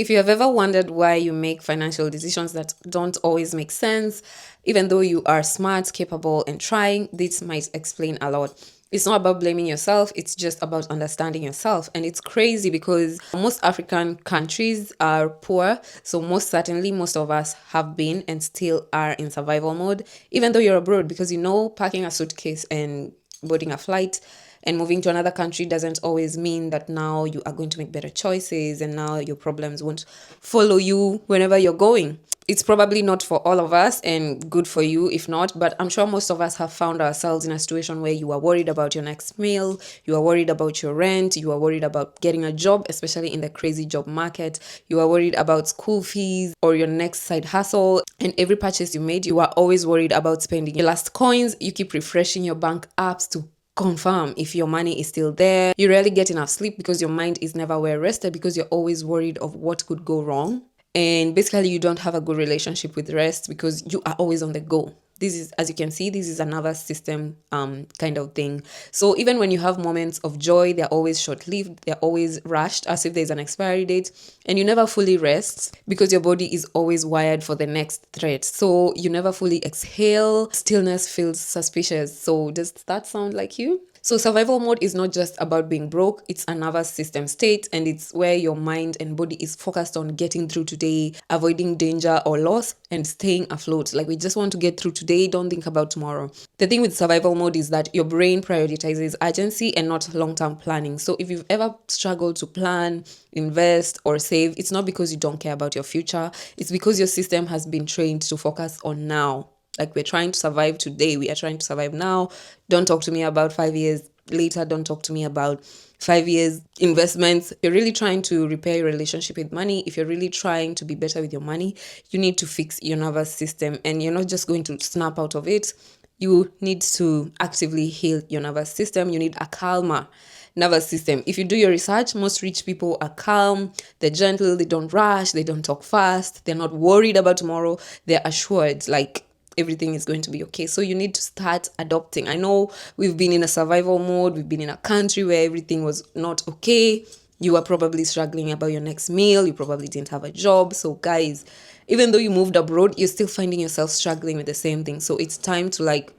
If you have ever wondered why you make financial decisions that don't always make sense, even though you are smart, capable, and trying, this might explain a lot. It's not about blaming yourself, it's just about understanding yourself. And it's crazy because most African countries are poor. So, most certainly, most of us have been and still are in survival mode, even though you're abroad, because packing a suitcase and boarding a flight and moving to another country doesn't always mean that now you are going to make better choices and now your problems won't follow you whenever you're going. It's probably not for all of us and good for you if not, but I'm sure most of us have found ourselves in a situation where you are worried about your next meal, you are worried about your rent, you are worried about getting a job, especially in the crazy job market, you are worried about school fees or your next side hustle, and every purchase you made, you are always worried about spending your last coins. You keep refreshing your bank apps to confirm if your money is still there. You rarely get enough sleep because your mind is never well rested because you're always worried of what could go wrong. And basically, you don't have a good relationship with rest because you are always on the go. This is, as you can see, this is another system kind of thing. So even when you have moments of joy, they're always short-lived, they're always rushed as if there's an expiry date, and you never fully rest because your body is always wired for the next threat. So you never fully exhale. Stillness feels suspicious. So does that sound like you? So survival mode is not just about being broke, it's a nervous system state, and it's where your mind and body is focused on getting through today, avoiding danger or loss, and staying afloat. Like we just want to get through today, don't think about tomorrow. The thing with survival mode is that your brain prioritizes urgency and not long-term planning. So if you've ever struggled to plan, invest, or save, it's not because you don't care about your future, it's because your system has been trained to focus on now. Like we're trying to survive today. We are trying to survive now. Don't talk to me about 5 years later. Don't talk to me about 5 years investments. If you're really trying to repair your relationship with money, if you're really trying to be better with your money, you need to fix your nervous system, and you're not just going to snap out of it. You need to actively heal your nervous system. You need a calmer nervous system. If you do your research, most rich people are calm, they're gentle, they don't rush, they don't talk fast, they're not worried about tomorrow, they're assured. Like everything is going to be okay. So you need to start adopting. I know we've been in a survival mode, we've been in a country where everything was not okay. You are probably struggling about your next meal, you probably didn't have a job. So guys, even though you moved abroad, you're still finding yourself struggling with the same thing. So it's time to like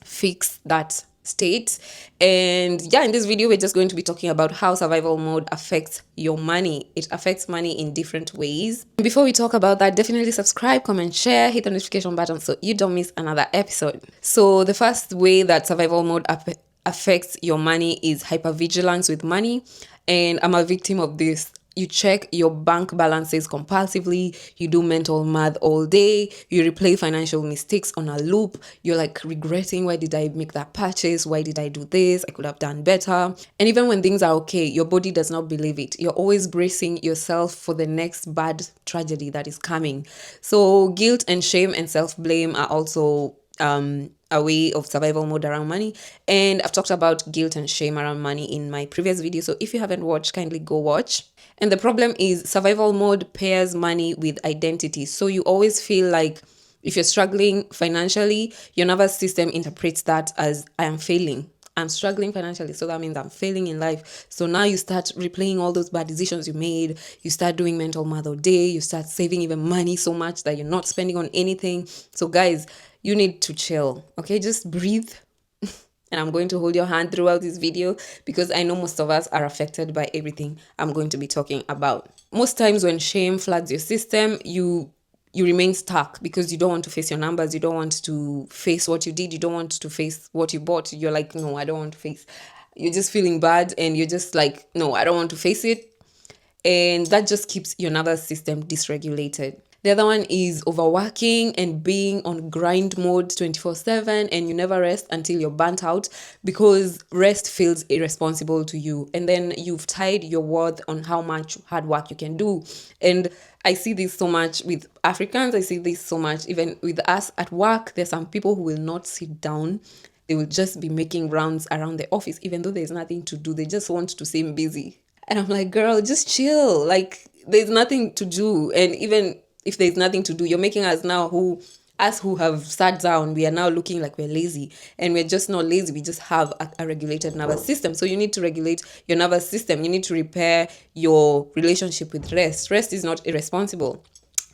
fix that state. And yeah, in this video we're just going to be talking about how survival mode affects your money. It affects money in different ways. Before we talk about that, definitely subscribe, comment, share, hit the notification button so you don't miss another episode. So the first way that survival mode affects your money is hypervigilance with money, and I'm a victim of this. You check your bank balances compulsively, you do mental math all day, you replay financial mistakes on a loop, you're like regretting, why did I make that purchase? Why did I do this? I could have done better. And even when things are okay, your body does not believe it. You're always bracing yourself for the next bad tragedy that is coming. So guilt and shame and self-blame are also a way of survival mode around money, and I've talked about guilt and shame around money in my previous video, so if you haven't watched, kindly go watch. And the problem is survival mode pairs money with identity, so you always feel like if you're struggling financially, your nervous system interprets that as I am failing. I'm struggling financially, so that means I'm failing in life. So now you start replaying all those bad decisions you made. You start doing mental math all day. You start saving even money so much that you're not spending on anything. So guys, you need to chill, okay? Just breathe. And I'm going to hold your hand throughout this video because I know most of us are affected by everything I'm going to be talking about. Most times when shame floods your system, you remain stuck because you don't want to face your numbers, you don't want to face what you did, you don't want to face what you bought. You're like, no, I don't want to face. You're just feeling bad and you're just like, no, I don't want to face it. And that just keeps your nervous system dysregulated. The other one is overworking and being on grind mode 24/7, and you never rest until you're burnt out because rest feels irresponsible to you. And then you've tied your worth on how much hard work you can do. And I see this so much with Africans. I see this so much even with us at work. There's some people who will not sit down. They will just be making rounds around the office, even though there's nothing to do. They just want to seem busy. And I'm like, girl, just chill. Like, there's nothing to do. And even if there's nothing to do, you're making us now who Us who have sat down, we are now looking like we're lazy, and we're just not lazy. We just have a regulated nervous system. So you need to regulate your nervous system. You need to repair your relationship with rest. Rest is not irresponsible.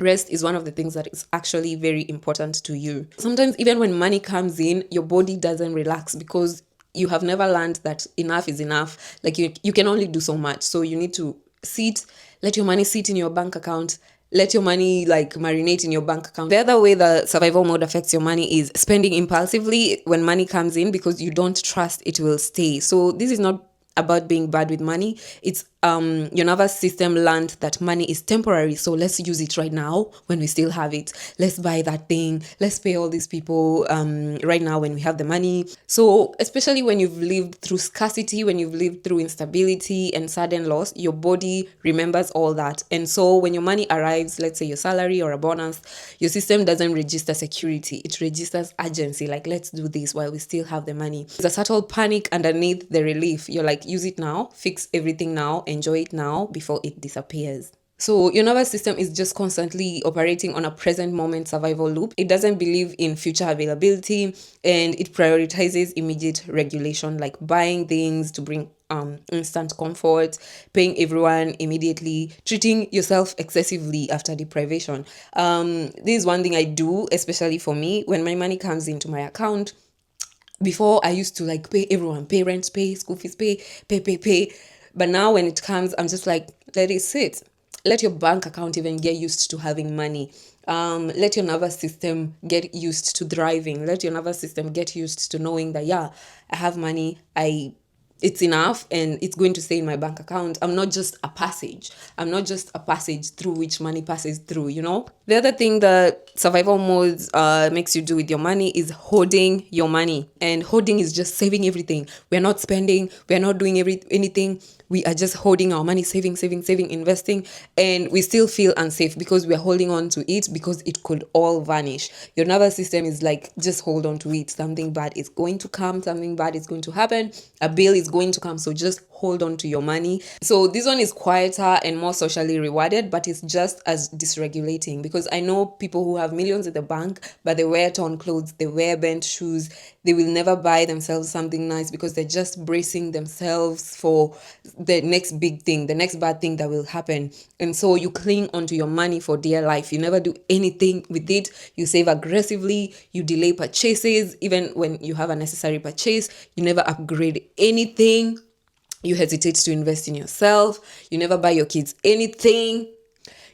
Rest is one of the things that is actually very important to you. Sometimes even when money comes in, your body doesn't relax because you have never learned that enough is enough. Like you can only do so much. So you need to sit, let your money sit in your bank account, let your money like marinate in your bank account. The other way the survival mode affects your money is spending impulsively when money comes in because you don't trust it will stay. So this is not about being bad with money. It's your nervous system learned that money is temporary, so let's use it right now when we still have it. Let's buy that thing, let's pay all these people right now when we have the money. So especially when you've lived through scarcity, when you've lived through instability and sudden loss, your body remembers all that. And so when your money arrives, let's say your salary or a bonus, your system doesn't register security, it registers urgency. Like, let's do this while we still have the money. There's a subtle panic underneath the relief. You're like, use it now, fix everything now, enjoy it now before it disappears. So your nervous system is just constantly operating on a present moment survival loop. It doesn't believe in future availability, and it prioritizes immediate regulation, like buying things to bring instant comfort, paying everyone immediately, treating yourself excessively after deprivation. This is one thing I do, especially for me, when my money comes into my account. Before I used to like pay everyone, pay rent, pay school fees, pay. But now when it comes, I'm just like, let it sit. Let your bank account even get used to having money. Let your nervous system get used to thriving. Let your nervous system get used to knowing that, yeah, I have money. It's enough and it's going to stay in my bank account. I'm not just a passage. I'm not just a passage through which money passes through, you know? The other thing that survival mode makes you do with your money is hoarding your money. And hoarding is just saving everything. We're not spending. We're not doing anything. We are just holding our money, saving, investing, and we still feel unsafe because we're holding on to it because it could all vanish. Your nervous system is like, just hold on to it. Something bad is going to come, something bad is going to happen, a bill is going to come, so just hold on to your money. So this one is quieter and more socially rewarded, but it's just as dysregulating because I know people who have millions at the bank, but they wear torn clothes, they wear bent shoes, they will never buy themselves something nice because they're just bracing themselves for the next big thing, the next bad thing that will happen. And so you cling onto your money for dear life. You never do anything with it. You save aggressively. You delay purchases. Even when you have a necessary purchase, you never upgrade anything. You hesitate to invest in yourself. You never buy your kids anything.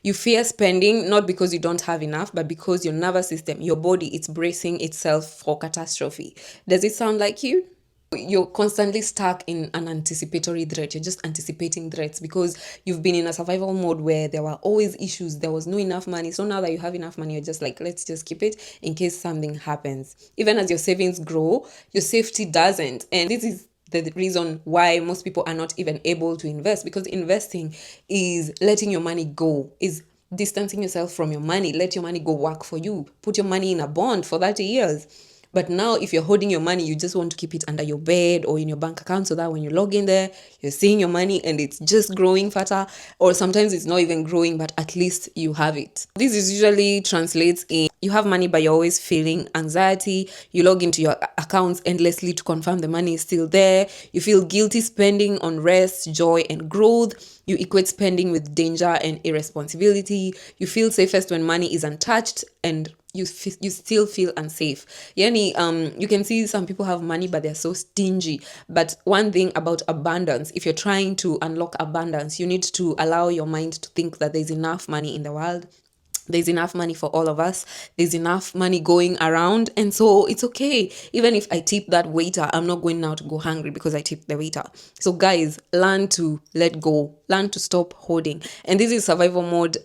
You fear spending, not because you don't have enough, but because your nervous system, your body, it's bracing itself for catastrophe. Does it sound like you? You're constantly stuck in an anticipatory threat. You're just anticipating threats because you've been in a survival mode where there were always issues. There was no enough money. So now that you have enough money, you're just like, let's just keep it in case something happens. Even as your savings grow, your safety doesn't. And this is the reason why most people are not even able to invest, because investing is letting your money go, is distancing yourself from your money. Let your money go work for you. Put your money in a bond for 30 years. But now if you're holding your money, you just want to keep it under your bed or in your bank account so that when you log in there, you're seeing your money and it's just growing faster, or sometimes it's not even growing, but at least you have it. This is usually translates in you have money, but you're always feeling anxiety. You log into your accounts endlessly to confirm the money is still there. You feel guilty spending on rest, joy, and growth. You equate spending with danger and irresponsibility. You feel safest when money is untouched, and you still feel unsafe. Yani, you can see some people have money, but they're so stingy. But one thing about abundance, if you're trying to unlock abundance, you need to allow your mind to think that there's enough money in the world. There's enough money for all of us. There's enough money going around. And so it's okay. Even if I tip that waiter, I'm not going now to go hungry because I tipped the waiter. So guys, learn to let go. Learn to stop hoarding. And this is survival mode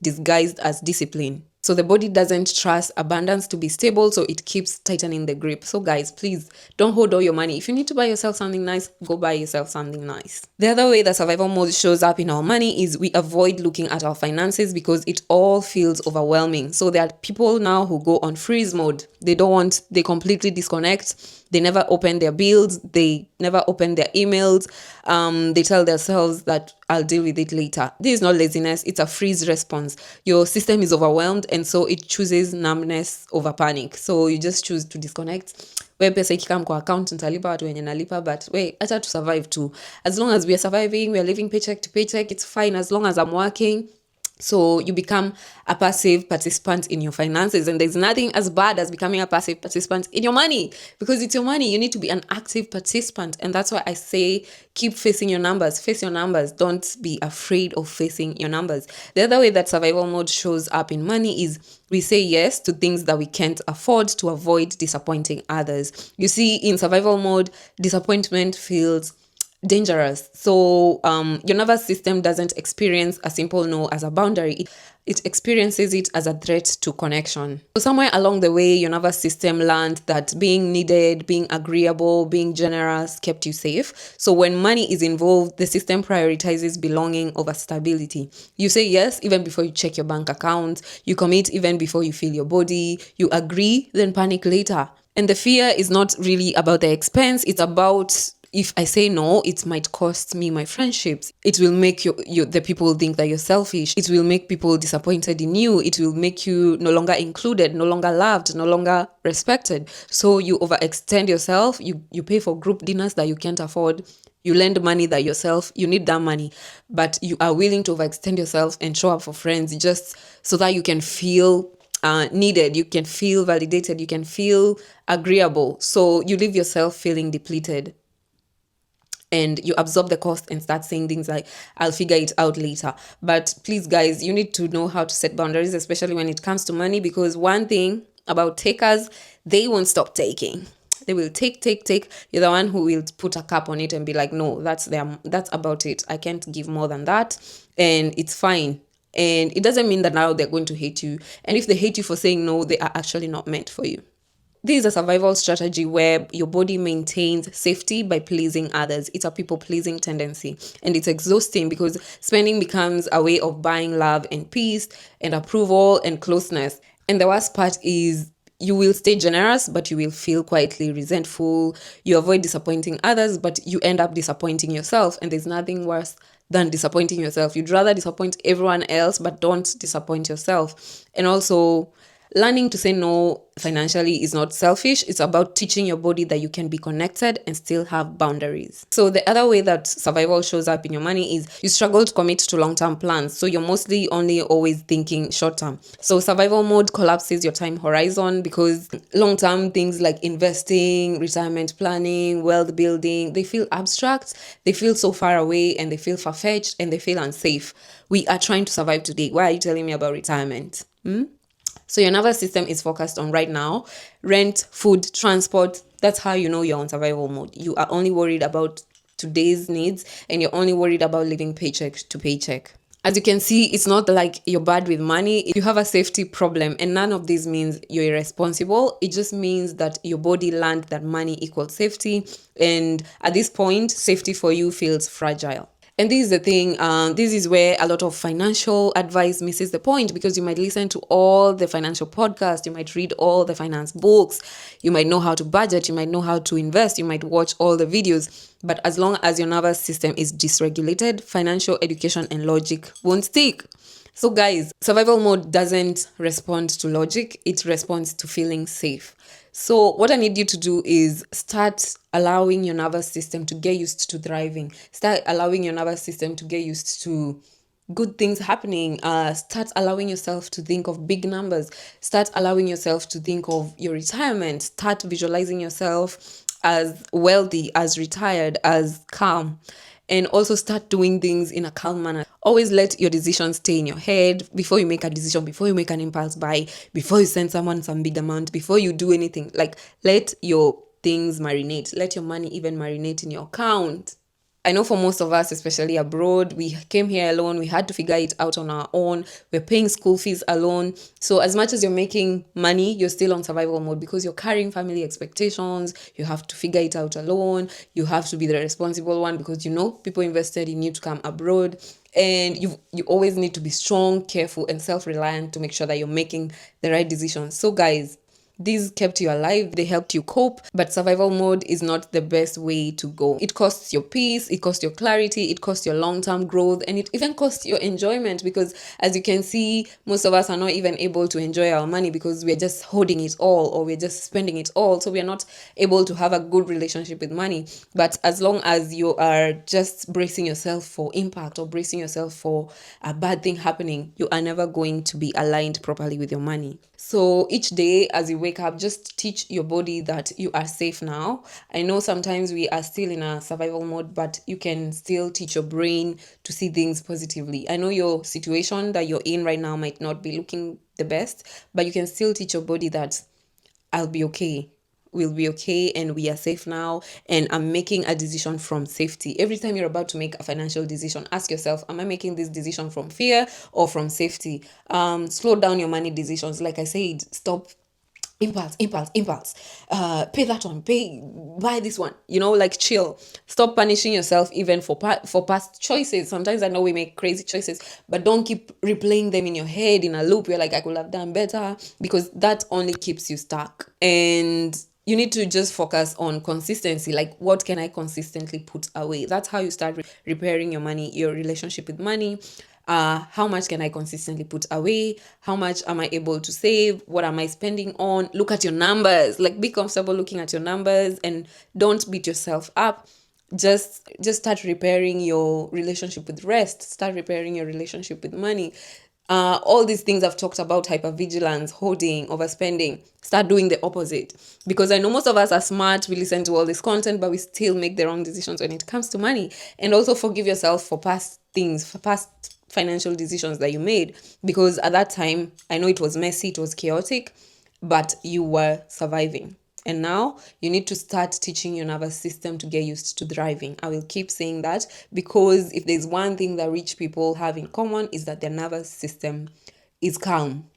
disguised as discipline. So the body doesn't trust abundance to be stable, so it keeps tightening the grip. So guys, please don't hold all your money. If you need to buy yourself something nice, go buy yourself something nice. The other way that survival mode shows up in our money is we avoid looking at our finances because it all feels overwhelming. So there are people now who go on freeze mode. They completely disconnect. They never open their bills. They never open their emails. They tell themselves that I'll deal with it later. This is not laziness. It's a freeze response. Your system is overwhelmed and so it chooses numbness over panic. So you just choose to disconnect. Where pesa ikikam kwa account nitalipa watu wenye nalipa, but wait, acha to survive too. As long as we are surviving, we are living paycheck to paycheck, it's fine as long as I'm working. So you become a passive participant in your finances, and there's nothing as bad as becoming a passive participant in your money, because it's your money. You need to be an active participant, and that's why I say keep facing your numbers. Face your numbers. Don't be afraid of facing your numbers. The other way that survival mode shows up in money is we say yes to things that we can't afford to avoid disappointing others. You see, in survival mode, disappointment feels dangerous. So your nervous system doesn't experience a simple no as a boundary. It experiences it as a threat to connection. So somewhere along the way, your nervous system learned that being needed, being agreeable, being generous kept you safe. So when money is involved, the system prioritizes belonging over stability. You say yes even before you check your bank account. You commit even before you feel your body. You agree, then panic later. And the fear is not really about the expense. It's about, if I say no, it might cost me my friendships. It will make the people think that you're selfish. It will make people disappointed in you. It will make you no longer included, no longer loved, no longer respected. So you overextend yourself. You pay for group dinners that you can't afford. You lend money that yourself, you need that money, but you are willing to overextend yourself and show up for friends just so that you can feel needed, you can feel validated, you can feel agreeable. So you leave yourself feeling depleted, and you absorb the cost and start saying things like, I'll figure it out later. But please, guys, you need to know how to set boundaries, especially when it comes to money, because one thing about takers, they won't stop taking. They will take. You're the one who will put a cap on it and be like, no, that's about it. I can't give more than that. And it's fine. And it doesn't mean that now they're going to hate you. And if they hate you for saying no, they are actually not meant for you. This is a survival strategy where your body maintains safety by pleasing others. It's a people-pleasing tendency. And it's exhausting because spending becomes a way of buying love and peace and approval and closeness. And the worst part is you will stay generous, but you will feel quietly resentful. You avoid disappointing others, but you end up disappointing yourself. And there's nothing worse than disappointing yourself. You'd rather disappoint everyone else, but don't disappoint yourself. And also, learning to say no financially is not selfish. It's about teaching your body that you can be connected and still have boundaries. So the other way that survival shows up in your money is you struggle to commit to long-term plans. So you're mostly only always thinking short-term. So survival mode collapses your time horizon because long-term things like investing, retirement planning, wealth building, they feel abstract, they feel so far away, and they feel far-fetched, and they feel unsafe. We are trying to survive today. Why are you telling me about retirement? So your nervous system is focused on right now, rent, food, transport. That's how you know you're on survival mode. You are only worried about today's needs, and you're only worried about living paycheck to paycheck. As you can see, it's not like you're bad with money. You have a safety problem, and none of this means you're irresponsible. It just means that your body learned that money equals safety. And at this point, safety for you feels fragile. And this is the thing, this is where a lot of financial advice misses the point, because you might listen to all the financial podcasts, you might read all the finance books, you might know how to budget, you might know how to invest, you might watch all the videos. But as long as your nervous system is dysregulated, financial education and logic won't stick. So guys, survival mode doesn't respond to logic, it responds to feeling safe. So what I need you to do is start allowing your nervous system to get used to thriving. Start allowing your nervous system to get used to good things happening. Start allowing yourself to think of big numbers. Start allowing yourself to think of your retirement. Start visualizing yourself as wealthy, as retired, as calm. And also start doing things in a calm manner. Always let your decisions stay in your head before you make a decision, before you make an impulse buy, before you send someone some big amount, before you do anything. Like, let your things marinate. Let your money even marinate in your account. I know for most of us, especially abroad, we came here alone. We had to figure it out on our own. We're paying school fees alone. So as much as you're making money, you're still on survival mode because you're carrying family expectations. You have to figure it out alone. You have to be the responsible one because people invested in you to come abroad. And you always need to be strong, careful, and self-reliant to make sure that you're making the right decisions. So guys, These kept you alive, they helped you cope, but survival mode is not the best way to go. It costs your peace, it costs your clarity, it costs your long-term growth, and it even costs your enjoyment, because as you can see, most of us are not even able to enjoy our money because we're just hoarding it all, or we're just spending it all. So we're not able to have a good relationship with money. But as long as you are just bracing yourself for impact, or bracing yourself for a bad thing happening, you are never going to be aligned properly with your money. So each day as you wake up, just teach your body that you are safe now. I know sometimes we are still in a survival mode, but you can still teach your brain to see things positively. I know your situation that you're in right now might not be looking the best, but you can still teach your body that I'll be okay. We'll be okay, and we are safe now, and I'm making a decision from safety. Every time you're about to make a financial decision, ask yourself, am I making this decision from fear or from safety? Slow down your money decisions. Like I said, stop impulse, pay that one, buy this one, like chill. Stop punishing yourself even for past choices. Sometimes I know we make crazy choices, but don't keep replaying them in your head in a loop. You're like, I could have done better, because that only keeps you stuck. And you need to just focus on consistency. Like, what can I consistently put away? That's how you start repairing your money, your relationship with money. How much can I consistently put away? How much am I able to save? What am I spending on? Look at your numbers. Like, be comfortable looking at your numbers, and don't beat yourself up. Just start repairing your relationship with rest. Start repairing your relationship with money. All these things I've talked about, hypervigilance, hoarding, overspending, start doing the opposite. Because I know most of us are smart, we listen to all this content, but we still make the wrong decisions when it comes to money. And also forgive yourself for past things, for past financial decisions that you made. Because at that time, I know it was messy, it was chaotic, but you were surviving. And now you need to start teaching your nervous system to get used to thriving. I will keep saying that, because if there's one thing that rich people have in common, is that their nervous system is calm.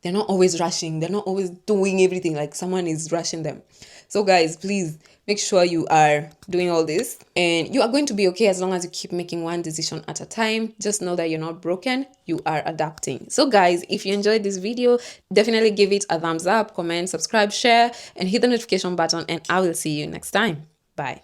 They're not always rushing. They're not always doing everything like someone is rushing them. So guys, please make sure you are doing all this, and you are going to be okay as long as you keep making one decision at a time. Just know that you're not broken. You are adapting. So guys, if you enjoyed this video, definitely give it a thumbs up, comment, subscribe, share, and hit the notification button, and I will see you next time. Bye.